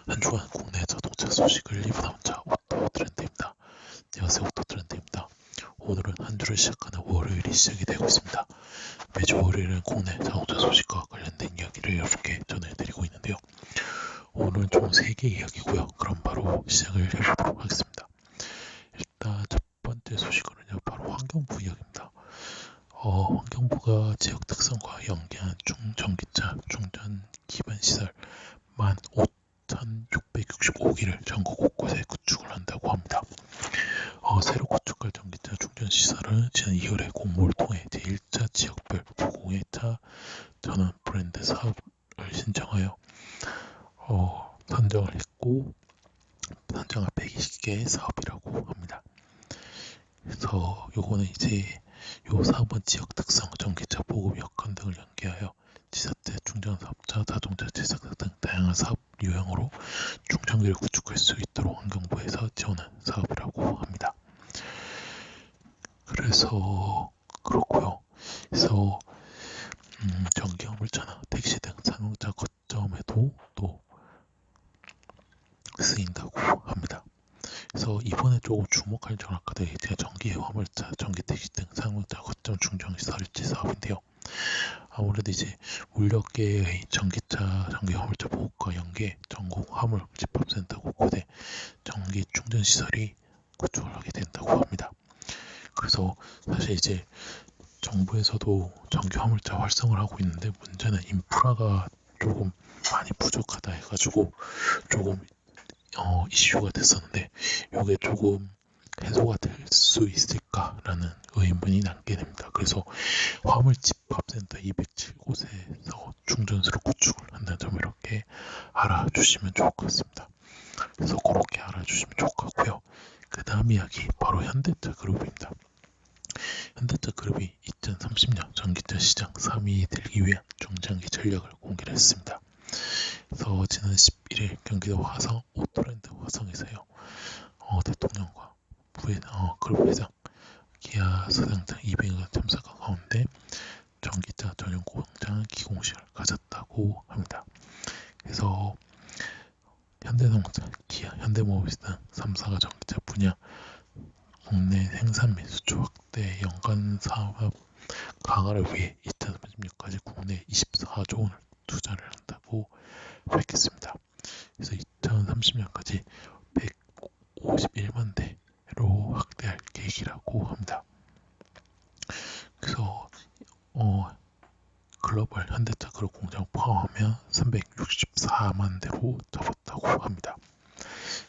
한 주간 국내 자동차 소식을 입어남자 오토트렌드입니다. 안녕하세요, 오토트렌드입니다. 오늘은 한 주를 시작하는 월요일이 시작이 되고 있습니다. 매주 월요일은 국내 자동차 소식과 관련된 이야기를 여러분께 전해드리고 있는데요. 오늘은 총 3개 이야기고요. 그럼 바로 시작을 해보도록 하겠습니다. 일단 첫 번째 소식은요, 바로 환경부 이야기입니다. 환경부가 지역 특성과 연계한 전기차 충전 기반 시설 15,665기를 전국 곳곳에 구축을 한다고 합니다. 새로 구축할 전기차 충전 시설은 지난 2월에 공모를 통해 제1차 지역별 공공차 전원 브랜드 사업을 신청하여 선정을 했고, 선정한 120개의 사업이라고 합니다. 그래서 요거는 이제 요 사업은 지역 특성, 전기차 보급 여건 등을 연계하여 지자체, 충전사업자, 자동차 제작사 등 다양한 사업 유형으로 충전기를 구축할 수 있도록 환경부에서 지원한 사업이라고 합니다. 그래서 그렇고요. 그래서 전기 화물차나 택시 등 상용차 거점에도 또 쓰인다고 합니다. 그래서 이번에 조금 주목할 전학가들이 전기 화물차, 전기 택시 등 상용차 거점 충전 설치 사업인데요. 아무래도 이제 울력계의 전기차, 전기 화물차 보급과 연계 전국 화물 집합센터 곳곳에 전기 충전 시설이 구축을 하게 된다고 합니다. 그래서 사실 이제 정부에서도 전기 화물차 활성을 하고 있는데 문제는 인프라가 조금 많이 부족하다 해가지고 조금 이슈가 됐었는데 이게 조금 해소가 될 수 있을까라는 의문이 남게 됩니다. 그래서 화물 집합센터 207곳에서 충전소를 구축을 한다는 점 이렇게 알아주시면 좋을 것 같습니다. 그래서 그렇게 알아주시면 좋을 것 같고요. 그 다음 이야기 바로 현대차 그룹입니다. 현대차 그룹이 2030년 전기차 시장 3위에 들기 위한 중장기 전략을 공개를 했습니다. 그래서 지난 11일 경기도 화성 오토랜드 화성에서요. 대통령과 그룹 회장, 기아 사장 등 200여 참석한 가운데 전기차 전용 공장 기공식을 가졌다고 합니다. 그래서 현대자동차, 기아, 현대모비스 등 3사가 전기차 분야 국내 생산 및 수출 확대 연간 사업 강화를 위해 2030년까지 국내 24조 원을 투자를 한다고 밝혔습니다. 그래서 2030년까지 151만 대로 확대할 계획이라고 합니다. 그래서 글로벌 현대차 그룹 공장 포함하면 364만 대로 접었다고 합니다.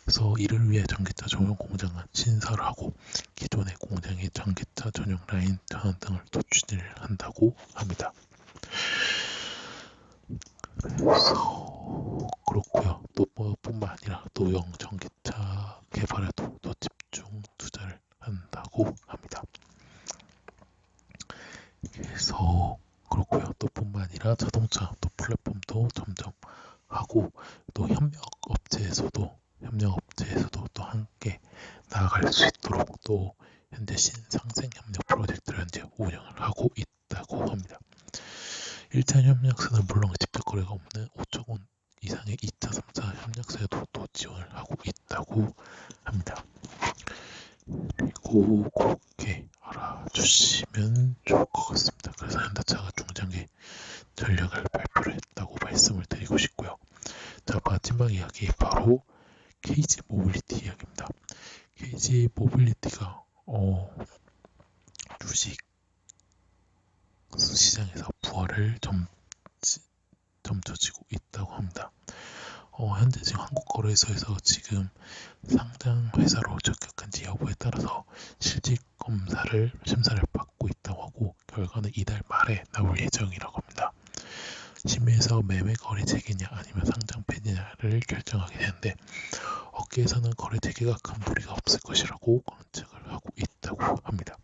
그래서 이를 위해 전기차 전용 공장은 신설을 하고 기존의 공장의 전기차 전용 라인 전환 등을 또 추진을 한다고 합니다. 그래서 그렇고요. 또 뿐만 아니라 또용 전기차 개발에도 또 집중 투자를 한다고 합니다. 그래서 그렇고요. 또 뿐만 아니라 자동차 또 플랫폼도 점점 하고 또 협력업체에서도 또 함께 나아갈 수 있도록 또 현재 신상생 협력 프로젝트를 현재 운영을 하고 있다고 합니다. 1차 협력사는 물론 직접 거래가 없는 5천 원 이상의 2차, 3차 협력사에도 또 지원을 하고 있다고 합니다. 그리고 그렇게 알아주시면 좋을 것 같습니다. 그래서 현대차가 중장기 전략을 발표를 했다고 말씀을 드리고 싶고요. 자, 마지막 이야기 바로 KG 모빌리티 이야기입니다. KG 모빌리티가 주식 시장에서 부활을 점쳐지고 있다고 합니다. 현재 지금 한국거래소에서 지금 상장 회사로 적격한지 여부에 따라서 실직 심사를 받고 있다고 하고 결과는 이달 말에 나올 예정이라고 합니다. 심의에서 매매 거래 재개냐 아니면 상장 폐지냐를 결정하게 되는데 업계에서는 거래 재개가 큰 무리가 없을 것이라고 관측을 하고 있다고 합니다.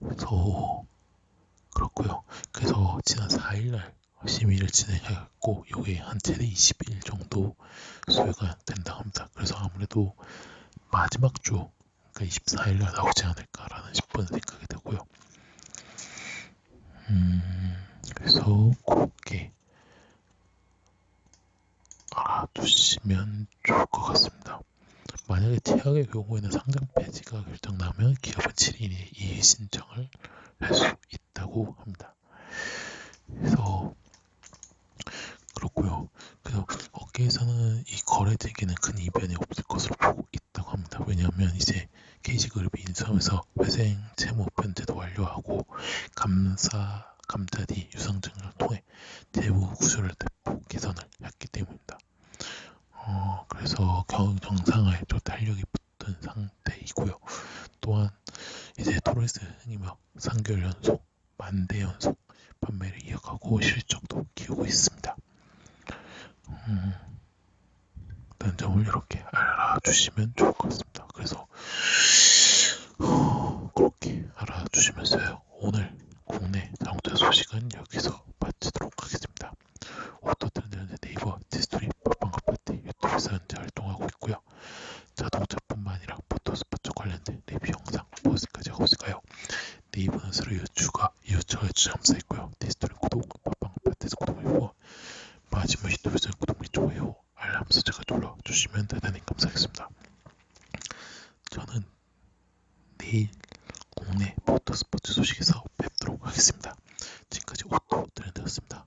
그래서 그렇고요. 그래서 지난 4일날 심의를 진행하였고 이게 한 최대 20일 정도 소요가 된다고 합니다. 그래서 아무래도 마지막 주 그러니까 24일날 나오지 않을까라는 10분 생각이 되고요. 그래서 그렇게 알아두시면 좋을 것 같습니다. 만약에 최악의 경우에는 상장 폐지가 결정나면 기업은 7일에 이의 신청을 할 수 있다고 합니다. 그래서 그렇고요. 그래서 업계에서는 이 거래 재개는 큰 이변이 없을 것으로 보고 있다고 합니다. 왜냐하면 이제 KC그룹이 인수하면서 회생 채무 변제도 완료하고 감사, 감자디 유상증을 통해 재무 구조를 대폭 개선을 했기 때문입니다. 그래서 경영 정상화에 또 탄력이 붙은 상태이고요. 또한 이제 토레스 흥이며 3개월 연속, 만대 연속 판매를 이어가고 실적도 키우고 있습니다. 라는 점을 이렇게 알아주시면 좋을 것 같습니다. 그래서 그렇게 알아주시면서요. 오늘 국내 자동차 소식은 여기서 마치도록 하겠습니다. 오토트렌드 네이버 디스토리 팟빵과 파티 유튜브에서 현재 활동하고 있고요. 자동차뿐만 아니라 모터스포츠 관련된 리뷰 영상 포스트까지 하고 있으니까요. 네이버는 서로 추가 이웃처가 주점사 있고요. 디스토리 구독, 팟빵과 파티에서 구독이고 마지막 유튜브에서 구독 및 좋아요 알람 설정을 눌러주시면 대단히 감사하겠습니다. 저는 내일 국내 모터스포츠 소식에서 뵙도록 하겠습니다. 지금까지 오토 트렌드였습니다.